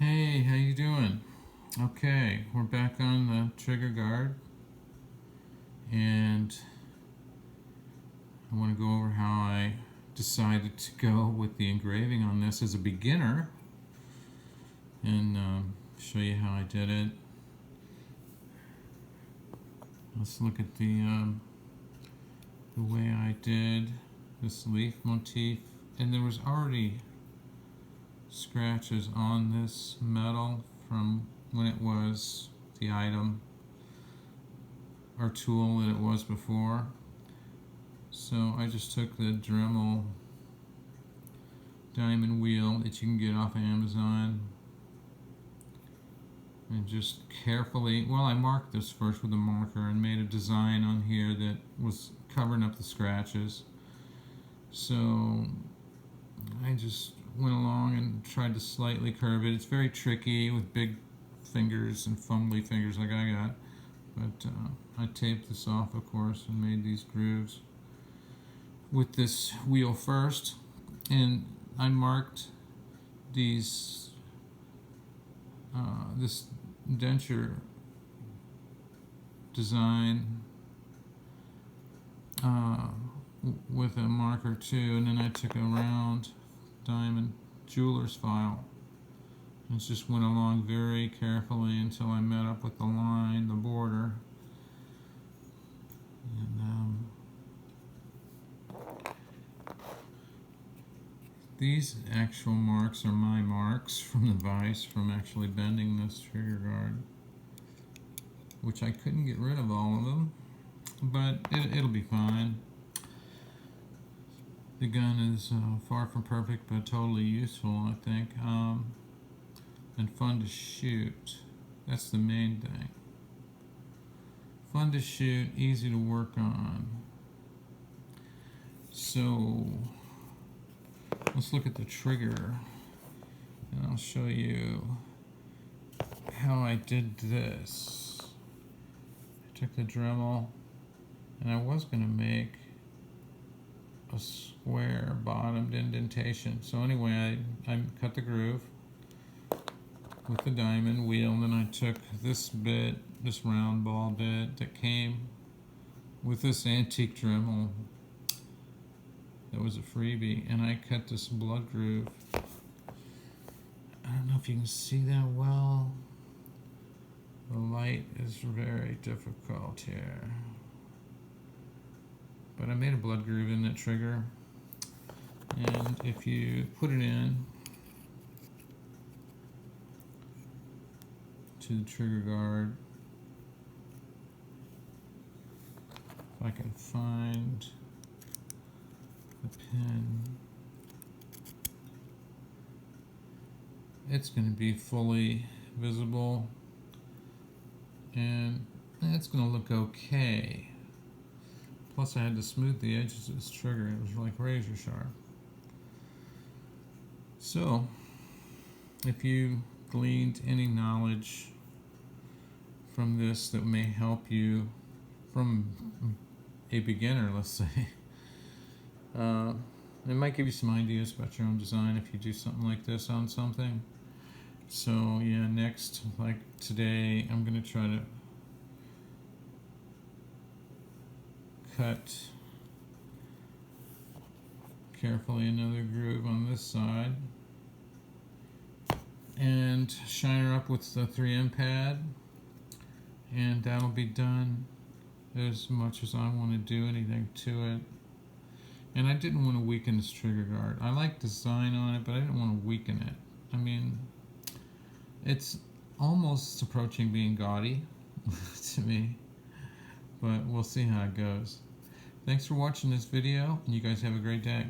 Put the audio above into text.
Hey, how you doing? Okay, we're back on the trigger guard, and I want to go over how I decided to go with the engraving on this as a beginner, and show you how I did it. Let's look at the way I did this leaf motif, and there was already scratches on this metal from when it was the item or tool that it was before. So I just took the Dremel diamond wheel that you can get off of Amazon and just carefully, well, I marked this first with a marker and made a design on here that was covering up the scratches. So I just went along and tried to slightly curve it. It's very tricky with big fingers and fumbly fingers like I got, but I taped this off, of course, and made these grooves with this wheel first, and I marked these this denture design with a marker too, and then I took a round diamond jeweler's file and just went along very carefully until I met up with the line, the border, and these actual marks are my marks from the vise from actually bending this trigger guard, which I couldn't get rid of all of them, but it'll be fine. The gun is far from perfect, but totally useful, I think, and fun to shoot. That's the main thing. Fun to shoot, easy to work on. So let's look at the trigger, and I'll show you how I did this. I took the Dremel, and I was going to make a square bottomed indentation. So anyway, I cut the groove with the diamond wheel, and then I took this bit, this round ball bit that came with this antique Dremel that was a freebie, and I cut this blood groove. I don't know if you can see that well. The light is very difficult here. But I made a blood groove in that trigger, and if you put it in to the trigger guard, if I can find the pin, it's going to be fully visible, and it's going to look okay. Plus I had to smooth the edges of this trigger. It was like razor sharp. So if you gleaned any knowledge from this that may help you from a beginner, let's say, it might give you some ideas about your own design if you do something like this on something. So yeah, next, like today, I'm going to try to cut carefully another groove on this side and shine her up with the 3M pad, and that'll be done as much as I want to do anything to it. And I didn't want to weaken this trigger guard. I like design on it, but I didn't want to weaken it. I mean, it's almost approaching being gaudy to me, but we'll see how it goes. Thanks for watching this video, and you guys have a great day.